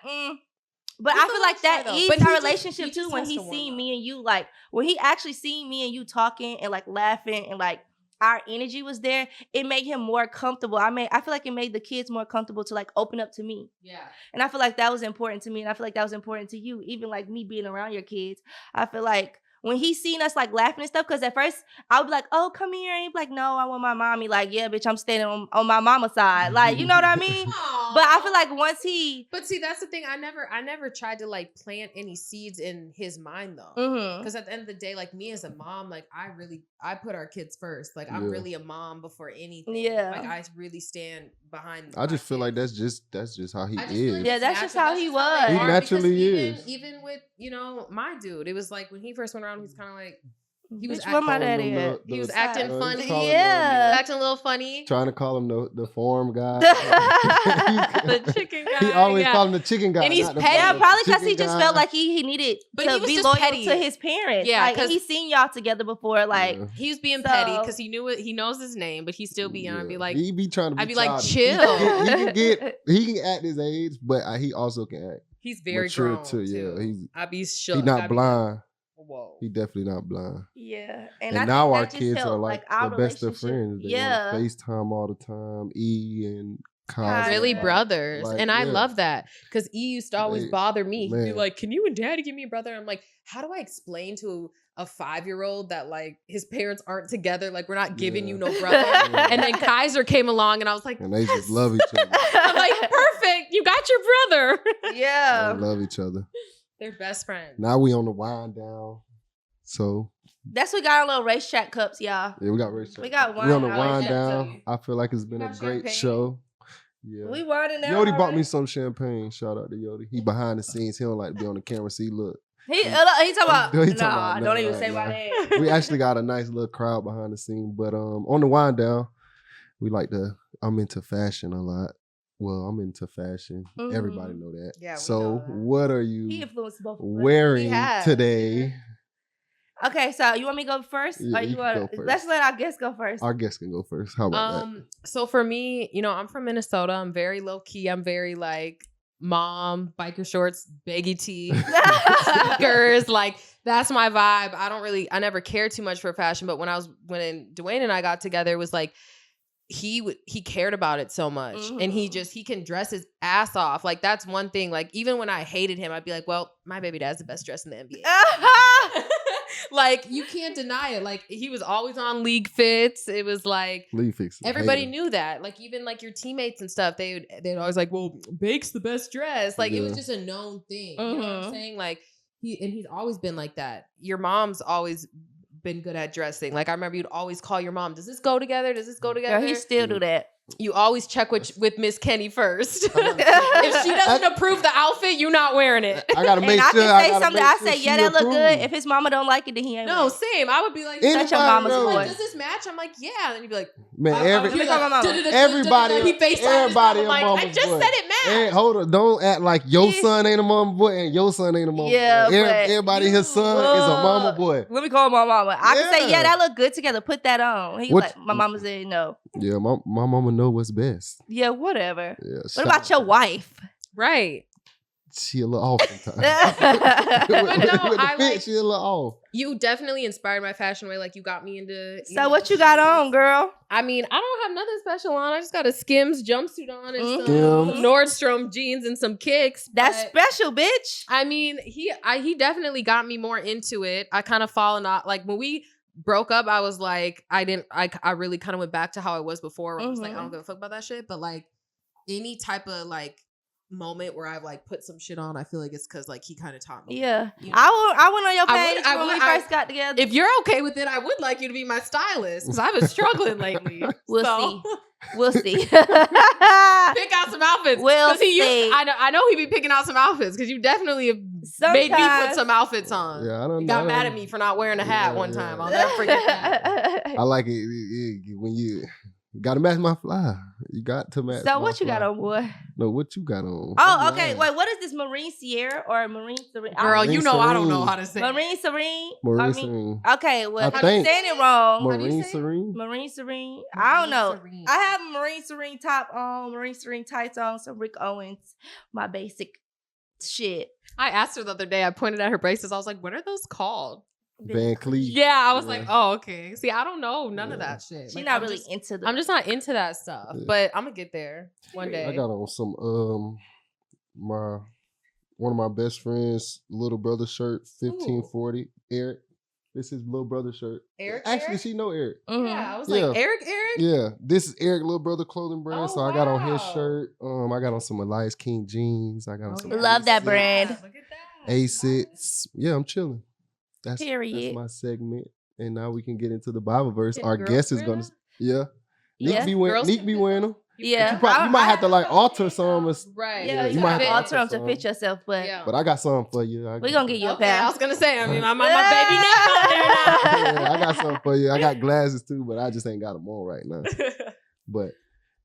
But I feel like that eased our relationship too when he seen me and you, like, when he actually seen me and you talking and like laughing and like our energy was there, it made him more comfortable. I feel like it made the kids more comfortable to like open up to me. Yeah. And I feel like that was important to me, and I feel like that was important to you, even like me being around your kids. I feel like when he seen us like laughing and stuff, because at first I would be like, oh, come here. And he'd be like, no, I want my mommy. Like, yeah, bitch, I'm standing on my mama's side. Like, you know what I mean? But I feel like once he... But see, that's the thing. I never tried to like plant any seeds in his mind though. Because at the end of the day, like me as a mom, like I put our kids first. Like I'm really a mom before anything. Yeah. Like I really stand behind. I just feel like that's just how he is. Yeah, that's just how he was. He naturally is. Even with, my dude, it was like when he first went around, he's kind of like, he was acting funny. Yeah. Acting a little funny. Trying to call him the form guy. The chicken guy. He always call him the chicken guy. And he's petty. Yeah, probably because he just felt like he needed to be loyal to his parents. Yeah, because he's seen y'all together before. Like he was being petty because he knew it. He knows his name, but he still be on be like, he be trying to be I'd be like, chill. He can act his age, but he also can act. He's very grown too. Yeah, I'd be shook. He's not blind. Whoa. He definitely not blind. Yeah. And now our kids are like the best of friends. They want to FaceTime all the time. E and Kyle. Really brothers. Like, and I love that. Because E used to always bother me. He'd be like, can you and daddy give me a brother? I'm like, how do I explain to a 5-year-old that like his parents aren't together? Like we're not giving you no brother. And then Kaiser came along and I was like, and they just love each other. I'm like, perfect. You got your brother. Yeah. They love each other. They're best friends. Now we on the wind down. So that's we got our little racetrack cups, y'all. Yeah, we got racetrack. We got wine. We on the wind down. I feel like it's been a great show. Yeah. We running now. Yodi bought me some champagne. Shout out to Yodi. He behind the scenes. He don't like to be on the camera. See, look. He talking about. He talking Nah, about don't even right say my now. name. We actually got a nice little crowd behind the scene. But on the wind down, I'm into fashion a lot. Well, I'm into fashion. Mhm. Everybody know that. Yeah, we so know that. what are He you influenced both of us. wearing He has, today? Okay, so you want me to go first? Yeah, or you you can want? go first. Let's let our guest go first. Our guest can go first. How about So for me, I'm from Minnesota. I'm very low key. I'm very like mom, biker shorts, baggy tee, sneakers. Like that's my vibe. I never cared too much for fashion, but when Dwayne and I got together, it was like he cared about it so much, and he can dress his ass off. Like that's one thing. Like even when I hated him, I'd be like, well, my baby dad's the best dressed in the NBA. Like you can't deny it. Like he was always on League Fits. It was like League Fits? everybody knew that. Like even like your teammates and stuff, they'd always like, well, Bake's the best dress. Like it was just a known thing. You know what I'm saying? Like he's always been like that. Your mom's always been good at dressing. Like I remember you'd always call your mom, does this go together? Does this go together? Girl, he still do that. You always check with Miss Kenny first. If she doesn't approve the outfit, you're not wearing it. I gotta make And I sure. can say gotta something. make I sure say, she yeah, that look approves. good. If his mama don't like it, then he ain't. No, wearing it. same. I would be like, Such a mama's knows. boy. like, does this match? I'm like, yeah. And then you'd be like, Man, Let me call my mama. everybody, He FaceTimed his everybody mom. a I'm like, I mama's just boy. said it matched. Hey, hold on, don't act like your Yeah. son ain't a mama boy and your son ain't a mama Yeah, boy. but Everybody, his son is a mama boy. Let me call my mama. I can say, Yeah. yeah, that look good together. Put that on. He What- like, my mama said no. Yeah, my mama know what's best. Yeah, whatever. Yeah, What about your wife? Right. She a little off sometimes. But with no, the I fit, like- she a little off. You definitely inspired my fashion way. Like you got me into. So what you got on, girl? I mean, I don't have nothing special on. I just got a Skims jumpsuit on and some Skims. Nordstrom jeans and some kicks. That's but- special, bitch. I mean, he definitely got me more into it. I kind of fallen off. Like when we broke up, I was like, I really kind of went back to how I was before. Where I was like, I don't give a fuck about that shit. But like any type of like moment where I've like put some shit on, I feel like it's because like he kind of taught me. Yeah, You know? I went on your I page would- when we first got together. If you're okay with it, I would like you to be my stylist because I've been struggling lately. We'll So- see. We'll see. Pick out some outfits. We'll 'Cause he used- see. I know he be picking out some outfits because you definitely have made me put Sometimes- some outfits on. Yeah, I don't You know. got mad at me for not wearing a hat Yeah, one yeah. time. I'll never forget that. I like it when you got to match my fly. You got to match. So my what you got fly. on, boy? No, what you got on? Oh, okay. Wait, what is this? Marine Sierra or Marine Serene? Girl, Marine you know I don't know Serene. how to say it. Marine Serene. Marine Serene. Okay, well, I I'm think- saying it wrong. How do you Marine say it? Serene. Marine Serene. I don't know. Serene. I have a Marine Serene top on, Marine Serene tights on, some Rick Owens, my basic shit. I asked her the other day. I pointed at her braces. I was like, "What are those called?" Van Cleef. Yeah, I was Yeah. like, "Oh, okay." See, I don't know none of Yeah. that shit. She's Like, not I'm really just- into the. I'm just not into that stuff, Yeah. but I'm gonna get there one day. I got on some one of my best friends' little brother shirt, 1540. Eric. This is his little brother shirt. Eric. Actually, Eric? she know Eric. Mhm. Yeah, I was Yeah. like, Eric. Yeah, this is Eric little brother clothing brand. Oh, so I got on his wow. shirt. I got on some Elias King jeans. I got on Oh, some yeah. Love that A6. brand. Look at that. A6. Yeah, I'm chilling. That's Period. my segment. And now we can get into the Bible verse. Can Our girls guest is wear gonna that? yeah. Nique Yeah. be wearing Girls Nique can be fit wearing them. Yeah, You might have to like alter some or Right. Yeah, Yeah, you you might might have to have alter them to to fit yourself, but Yeah. but I got something for you. we're gonna get you a Okay, I pair. was gonna say. I mean, my baby neck on there now. Yeah, I got something for you. I got glasses too, but I just ain't got them on right now. But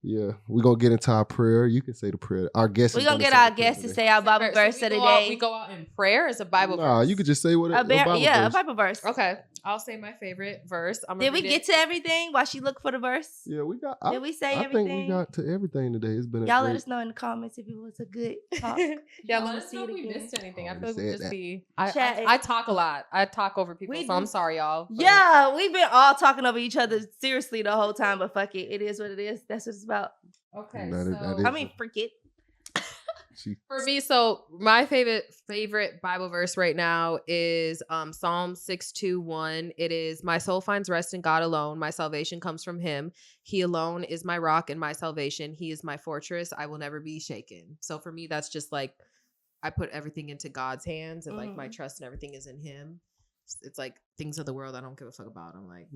yeah, we're gonna get into our prayer. You can say the prayer. Our guest We're is gonna get say our the prayer guest to today. say our Bible So verse we of the go out- day. We go out in prayer. It's a Bible Nah, verse. you could just say what A Bible yeah, a verse. Bible verse. Okay, I'll say my favorite verse. Did we get to everything while she looked for the verse? Yeah, we got. Did we say I everything? think we got to everything today. It's been a Y'all great, let us know in the comments if it was a good talk. Yeah, I let wanna us see know it if we again. missed anything. I Oh, feel like we we said just that. be. Chatting. I talk a lot. I talk over people, We so I'm do. sorry, y'all. but- Yeah, we've been all talking over each other seriously the whole time, but fuck it. It is what it is. That's what it's about. Okay. That is- so that is- I mean, freak it. she, for me, so my favorite Bible verse right now is Psalm 6:2:1. It is, "My soul finds rest in God alone. My salvation comes from Him. He alone is my rock and my salvation. He is my fortress. I will never be shaken." So for me, that's just like I put everything into God's hands, and like my trust and everything is in Him. It's like things of the world I don't give a fuck about. I'm like,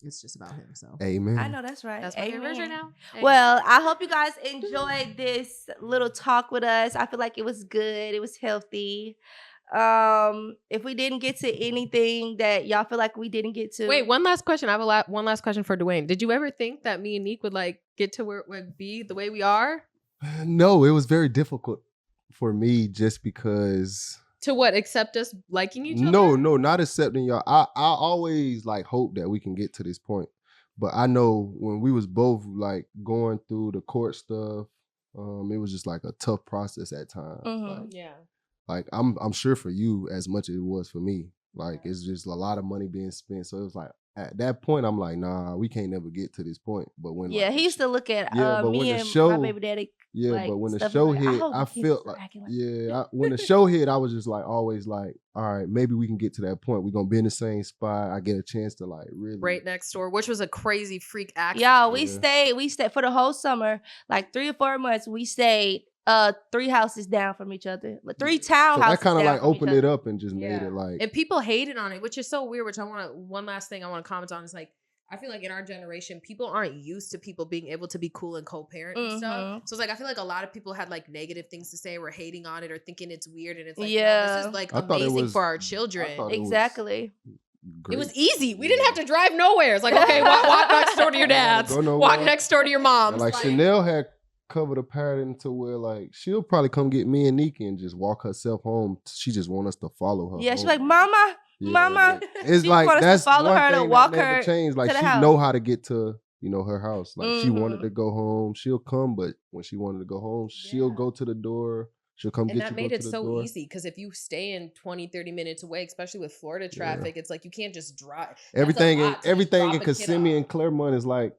it's just about him. So amen. I know that's right. that's my favorite verse right now. Well, I hope you guys enjoyed this little talk with us. I feel like it was good. It was healthy. If we didn't get to anything that y'all feel like we didn't get to, Wait, one last question. I have one last question for Dwayne. Did you ever think that me and Nique would like get to where it would be the way we are? No, it was very difficult for me just because. To what? Accept us liking each other? No, not accepting y'all. I always like hope that we can get to this point. But I know when we was both like going through the court stuff, it was just like a tough process at times. Mhm. Like I'm sure for you as much as it was for me. Like it's just a lot of money being spent. So it was like at that point I'm like, nah, we can't never get to this point. But when he used to look at but me when the and show, my baby daddy. yeah, like, but when the stuff show like, hit, hope I the kids felt are like, acting when the show hit, I was just like always like, all right, maybe we can get to that point. We're gonna be in the same spot. I get a chance to like really Right next door, which was a crazy freak accident. Y'all, we stayed for the whole summer, like 3 or 4 months. We stayed 3 houses down from each other, 3 townhouses. So that kind of down like from each opened other. it up and just made it like. And people hated on it, which is so weird. Which one last thing I want to comment on is like, I feel like in our generation, people aren't used to people being able to be cool and co-parent and stuff. So it's like I feel like a lot of people had like negative things to say, were hating on it or thinking it's weird, and it's like, no, this is like amazing for our children. Exactly. Great. It was easy. We didn't have to drive nowhere. It's like, okay, walk next door to your dad's. Walk next door to your mom's. And like Chanel had covered a pattern to where like she'll probably come get me and Nique and just walk herself home. She just want us to follow her. Yeah, home. she's like, Mama. Like, it's she like want us that's to follow one her thing to walk that never her changed. Like to the she house. know how to get to her house. Like she wanted to go home, she'll come. But when she wanted to go home, she'll go to the door. She'll come get you. And that made it so door. easy because if you stay in 20, 30 minutes away, especially with Florida traffic, it's like you can't just drive. Everything in Kissimmee and Claremont is like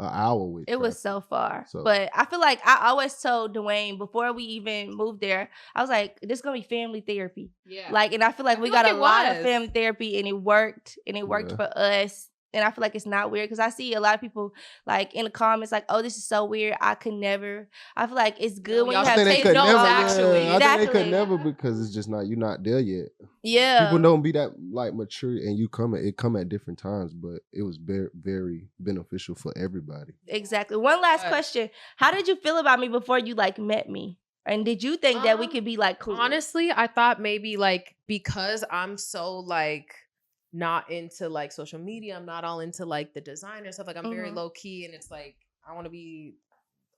an hour with it was traffic. so far. But I feel like I always told Dwayne before we even moved there, I was like, this is gonna be family therapy. Yeah. Like, and I feel like we got a lot of family therapy and it worked for us. And I feel like it's not weird because I see a lot of people like in the comments like, oh, this is so weird. I could never. I feel like it's good when you have taste notes, actually. I think they could never because it's just not, you're not there yet. Yeah. People don't be that like mature and it come at different times, but it was very, very beneficial for everybody. Exactly. One last question. How did you feel about me before you like met me? And did you think that we could be like cool? Honestly, I thought maybe like because I'm so like not into like social media, I'm not all into like the design and stuff. Like I'm very low key, and it's like I want to be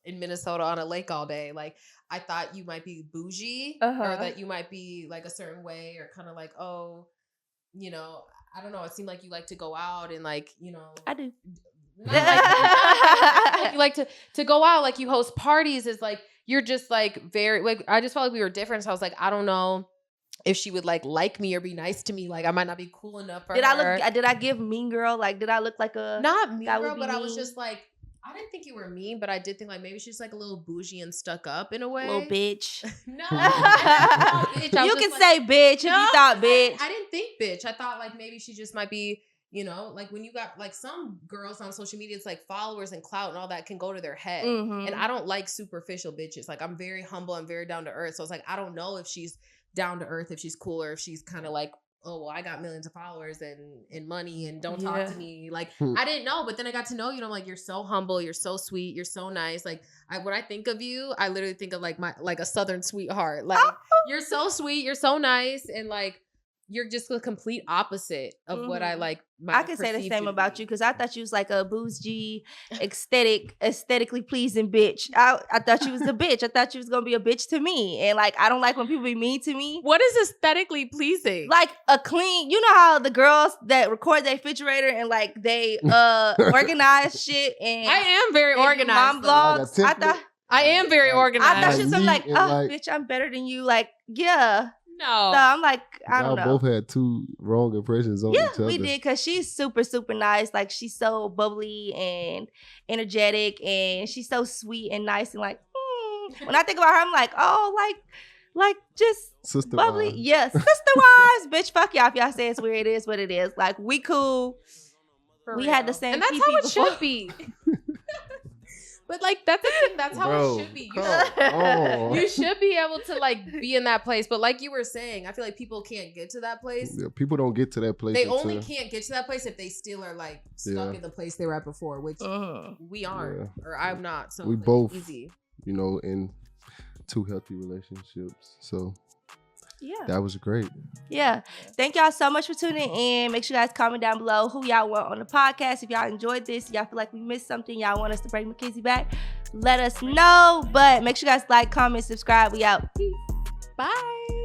in Minnesota on a lake all day. Like I thought you might be bougie, or that you might be like a certain way, or kind of like, oh, you know, I don't know. It seemed like you like to go out and like, you know, I do. Like you like to go out, like you host parties. Is like you're just like very like I just felt like we were different. So I was like, I don't know if she would like me or be nice to me. Like I might not be cool enough for her. Did I give mean girl? Like did I look like a not mean girl? But mean? I was just like, I didn't think you were mean, but I did think like maybe she's like a little bougie and stuck up in a way. Little bitch. No, bitch. You can say bitch if you thought bitch. I didn't think bitch. I thought like maybe she just might be, you know, like when you got like some girls on social media, it's like followers and clout and all that can go to their head. And I don't like superficial bitches. Like I'm very humble. I'm very down to earth. So it's like, I don't know if she's down to earth, if she's cool, or if she's kind of like, oh, well, I got millions of followers and money and don't talk to me. Like, I didn't know, but then I got to know you, and I'm like, you're so humble, you're so sweet, you're so nice. Like, when I think of you, I literally think of like like a Southern sweetheart. Like, you're so sweet, you're so nice, and like, you're just the complete opposite of what I like. I can say the same about you because I thought you was like a bougie, aesthetically pleasing bitch. I thought you was a bitch. I thought you was gonna be a bitch to me, and like I don't like when people be mean to me. What is aesthetically pleasing? Like a clean. You know how the girls that record their refrigerator and like they organize shit. And I am very organized. Mom vlogs. Like I am very organized. I thought she was like, oh, bitch, I'm better than you. Like, yeah. No. So I'm like, I don't know. Y'all both had two wrong impressions on each other. Yeah, we did, because she's super, super nice. Like, she's so bubbly and energetic, and she's so sweet and nice. And like, when I think about her, I'm like, oh, like just sister bubbly. Wise. Yeah, sister-wise. Bitch, fuck y'all if y'all say it's weird. It is what it is. Like, we cool. For we real. had the same and that's PP how it before. should be. But like that's the thing. That's how it should be. You should be able to like be in that place. But like you were saying, I feel like people can't get to that place. Yeah, people don't get to that place. They only can't get to that place if they still are like stuck in the place they were at before, which we aren't, or I'm not. So we like, both, easy. you know, in 2 healthy relationships. So yeah, that was great. Yeah. Thank y'all so much for tuning in. Make sure you guys comment down below who y'all want on the podcast. If y'all enjoyed this, y'all feel like we missed something, y'all want us to bring Mackenzie back, let us know. But make sure you guys like, comment, subscribe. We out. Peace. Bye.